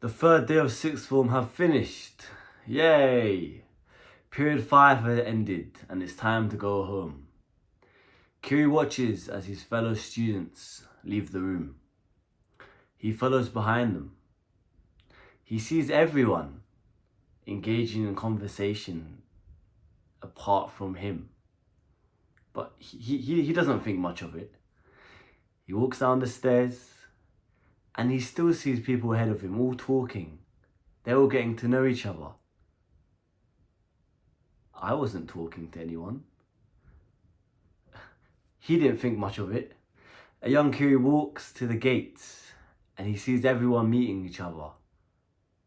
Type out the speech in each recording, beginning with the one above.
The third day of sixth form have finished. Yay! Period 5 has ended and it's time to go home. Kiri watches as his fellow students leave the room. He follows behind them. He sees everyone engaging in conversation apart from him. But he doesn't think much of it. He walks down the stairs and he still sees people ahead of him all talking. They're all getting to know each other. I wasn't talking to anyone. He didn't think much of it. A young Kiri walks to the gates and he sees everyone meeting each other.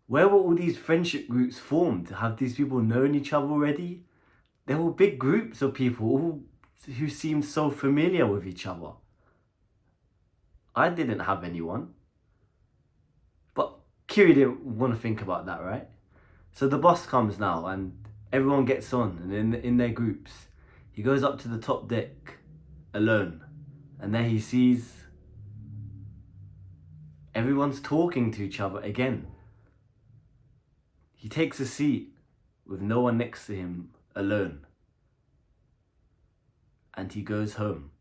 Where were all these friendship groups formed? Have these people known each other already? They were big groups of people all who seemed so familiar with each other. I didn't have anyone. But Kiri didn't want to think about that, right? So the bus comes now and everyone gets on and in their groups. He goes up to the top deck alone and there he sees everyone's talking to each other again. He takes a seat with no one next to him, alone. And he goes home.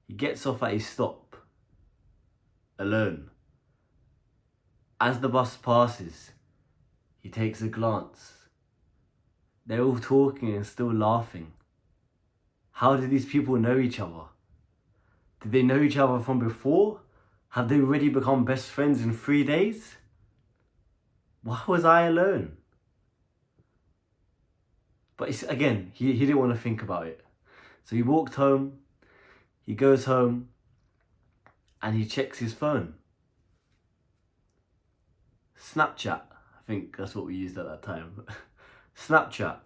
He gets off at his stop, alone. As the bus passes, he takes a glance. They're all talking and still laughing. How do these people know each other? Did they know each other from before? Have they already become best friends in 3 days? Why was I alone? But again, he didn't want to think about it. So he walked home, he goes home, and he checks his phone. Snapchat, I think that's what we used at that time. Snapchat.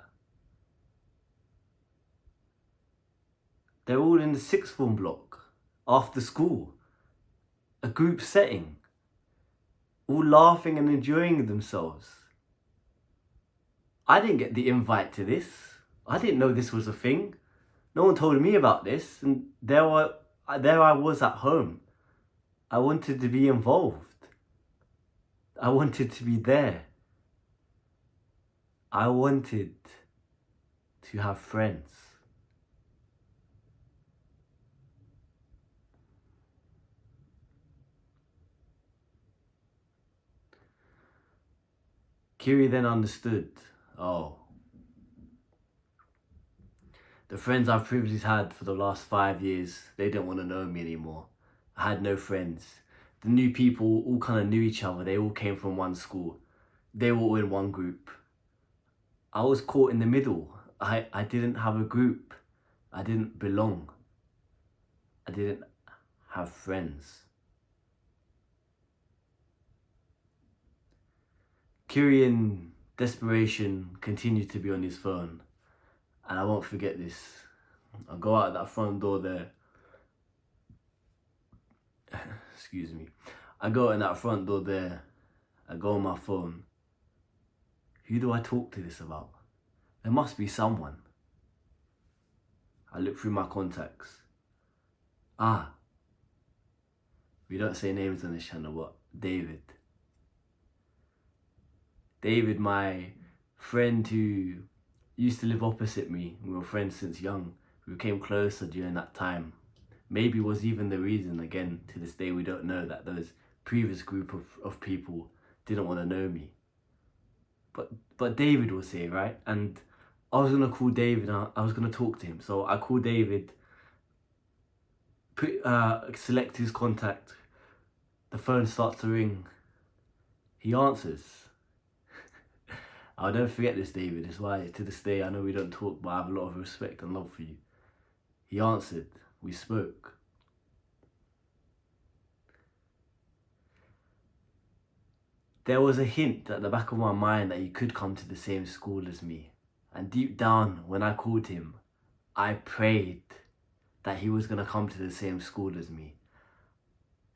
They're all in the sixth form block, after school. A group setting. All laughing and enjoying themselves. I didn't get the invite to this. I didn't know this was a thing. No one told me about this, and there I was at home. I wanted to be involved. I wanted to be there. I wanted to have friends. Kiri then understood, oh, the friends I've previously had for the last 5 years, they didn't want to know me anymore. I had no friends. The new people all kind of knew each other. They all came from one school. They were all in one group. I was caught in the middle. I didn't have a group. I didn't belong. I didn't have friends. Kiri, in desperation, continued to be on his phone. And I won't forget this. I go out that front door there. Excuse me. I go in that front door there. I go on my phone. Who do I talk to this about? There must be someone. I look through my contacts. We don't say names on this channel, but David. David, my friend who used to live opposite me. We were friends since young. We became closer during that time. Maybe was even the reason, again, to this day we don't know, that those previous group of people didn't want to know me. But David was here, right? And I was going to call David, I was going to talk to him. So I call David, select his contact. The phone starts to ring. He answers. I'll never forget this, David. It's why to this day I know we don't talk, but I have a lot of respect and love for you. He answered. We spoke. There was a hint at the back of my mind that he could come to the same school as me. And deep down, when I called him, I prayed that he was going to come to the same school as me.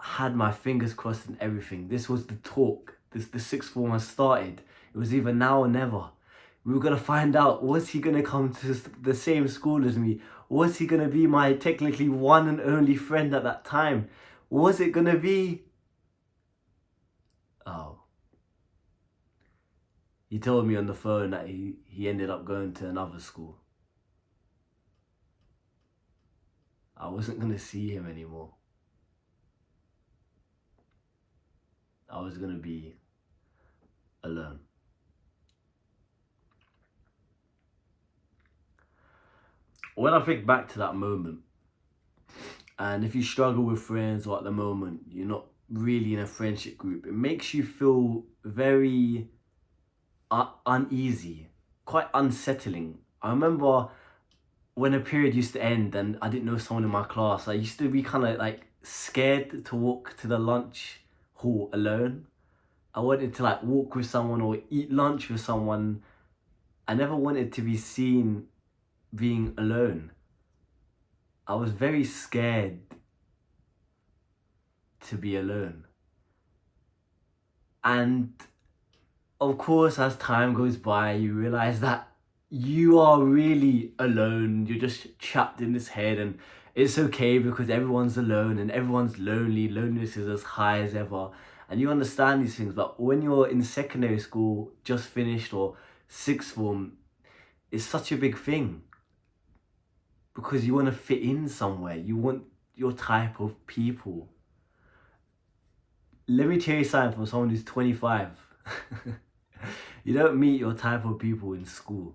I had my fingers crossed and everything. This was the talk. The sixth form has started. It was either now or never. We were going to find out, was he going to come to the same school as me? Was he going to be my technically one and only friend at that time? Was it going to be... He told me on the phone that he ended up going to another school. I wasn't going to see him anymore. I was going to be alone. When I think back to that moment, and if you struggle with friends or at the moment you're not really in a friendship group, it makes you feel very uneasy, quite unsettling. I remember when a period used to end and I didn't know someone in my class, I used to be kind of like scared to walk to the lunch hall alone. I wanted to like walk with someone or eat lunch with someone. I never wanted to be seen being alone. I was very scared to be alone. And of course, as time goes by, you realize that you are really alone. You're just trapped in this head, and it's okay because everyone's alone and everyone's lonely. Loneliness is as high as ever. And you understand these things. But when you're in secondary school, just finished, or sixth form, it's such a big thing. Because you want to fit in somewhere. You want your type of people. Let me tell you something from someone who's 25. You don't meet your type of people in school.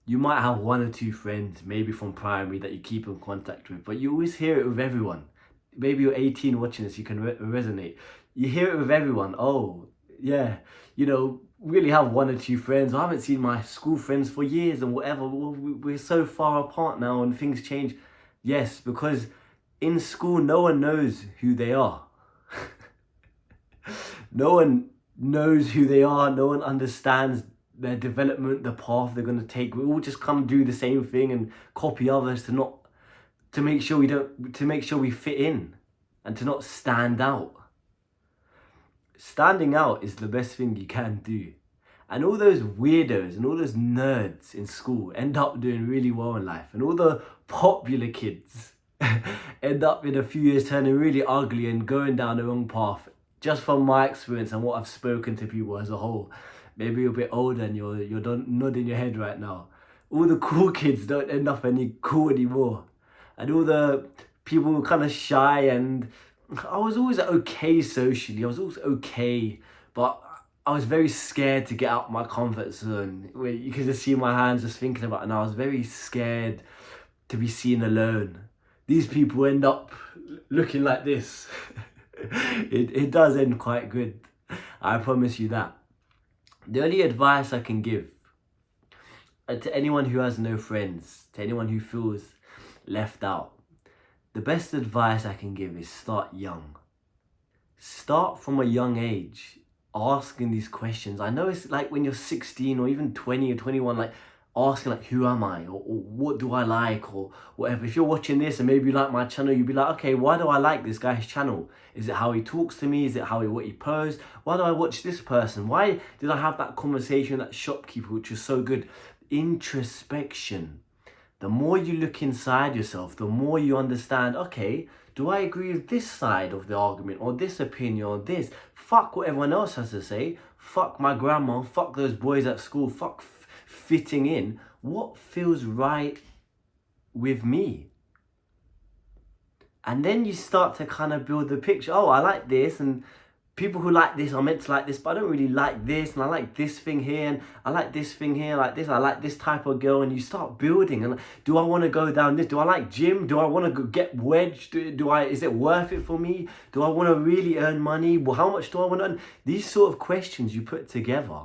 You might have one or two friends, maybe from primary, that you keep in contact with, but you always hear it with everyone. Maybe you're 18 watching this, you can resonate. You hear it with everyone. Oh, yeah, really have one or two friends. I haven't seen my school friends for years and whatever. We're so far apart now and things change. Yes, because in school, no one knows who they are. No one knows who they are. No one understands their development, the path they're going to take. We all just come do the same thing and copy others to make sure we fit in and to not stand out. Standing out is the best thing you can do. And all those weirdos and all those nerds in school end up doing really well in life. And all the popular kids end up in a few years turning really ugly and going down the wrong path. Just from my experience and what I've spoken to people as a whole. Maybe you're a bit older and you're nodding your head right now. All the cool kids don't end up any cool anymore. And all the people who are kind of shy, and I was always okay socially. I was always okay, but I was very scared to get out my comfort zone. Where you could just see my hands just thinking about it, and I was very scared to be seen alone. These people end up looking like this. It does end quite good. I promise you that. The only advice I can give to anyone who has no friends, to anyone who feels left out, the best advice I can give is start young. Start from a young age, asking these questions. I know it's like when you're 16 or even 20 or 21, like asking like, who am I? Or what do I like? Or whatever. If you're watching this and maybe you like my channel, you'll be like, okay, why do I like this guy's channel? Is it how he talks to me? Is it what he posts? Why do I watch this person? Why did I have that conversation with that shopkeeper, which was so good? Introspection. The more you look inside yourself, the more you understand, okay, do I agree with this side of the argument or this opinion or this? Fuck what everyone else has to say. Fuck my grandma. Fuck those boys at school. Fuck fitting in. What feels right with me? And then you start to kind of build the picture. Oh, I like this, and people who like this are meant to like this, but I don't really like this, and I like this thing here, and I like this thing here, like this, I like this type of girl, and you start building. And do I want to go down this? Do I like gym? Do I want to get wedged? Is it worth it for me? Do I want to really earn money? Well, how much do I want to earn? These sort of questions you put together,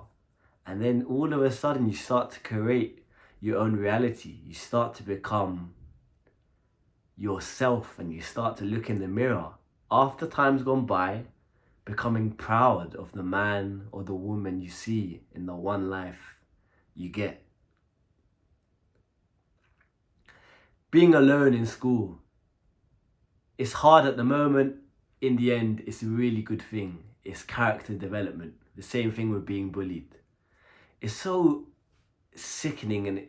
and then all of a sudden you start to create your own reality. You start to become yourself, and you start to look in the mirror after time's gone by, becoming proud of the man or the woman you see in the one life you get. Being alone in school, it's hard at the moment. In the end, it's a really good thing. It's character development. The same thing with being bullied. It's so sickening, and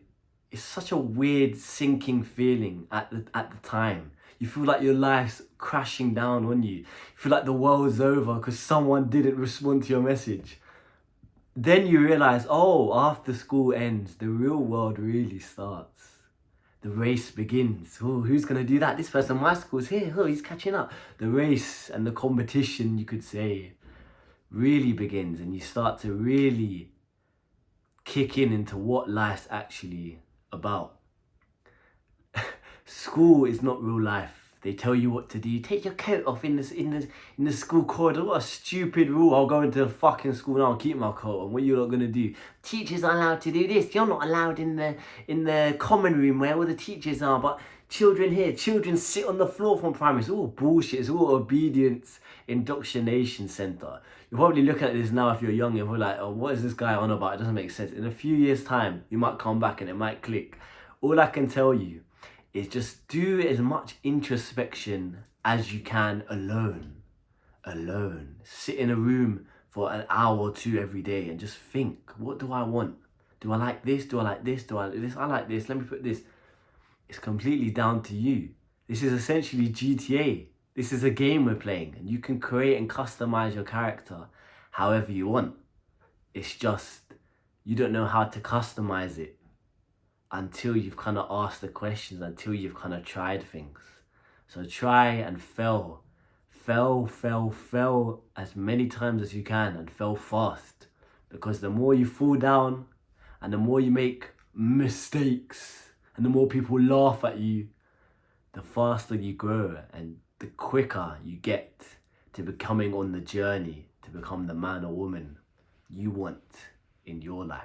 it's such a weird sinking feeling at the time. You feel like your life's crashing down on you. You feel like the world's over because someone didn't respond to your message. then you realize, oh, after school ends, the real world really starts. The race begins. Oh, who's going to do that? This person in my school's here. Oh, he's catching up. The race and the competition, you could say, really begins. And you start to really kick into what life's actually about. School is not real life. They tell you what to do. You take your coat off in the school corridor. What a stupid rule. I'll go into the fucking school now and keep my coat on. What are you lot gonna do? Teachers are allowed to do this. You're not allowed in the common room where all the teachers are. But children sit on the floor from primary. It's all bullshit. It's all obedience indoctrination center. You're probably looking at this now if you're young. You're like, oh, what is this guy on about? It doesn't make sense. In a few years' time, you might come back and it might click. All I can tell you is just do as much introspection as you can alone. Sit in a room for an hour or two every day and just think, what do I want? Do I like this? Do I like this? Do I like this? I like this. Let me put this. It's completely down to you. This is essentially GTA. This is a game we're playing, and you can create and customize your character however you want. It's just, you don't know how to customize it until you've kind of asked the questions, until you've kind of tried things. So try and fail as many times as you can, and fail fast. Because the more you fall down and the more you make mistakes and the more people laugh at you, the faster you grow and the quicker you get to becoming on the journey to become the man or woman you want in your life.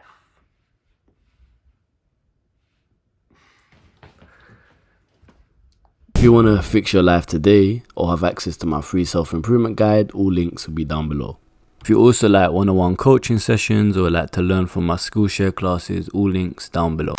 If you want to fix your life today or have access to my free self-improvement guide, all links will be down below. If you also like one-on-one coaching sessions or like to learn from my Skillshare classes, all links down below.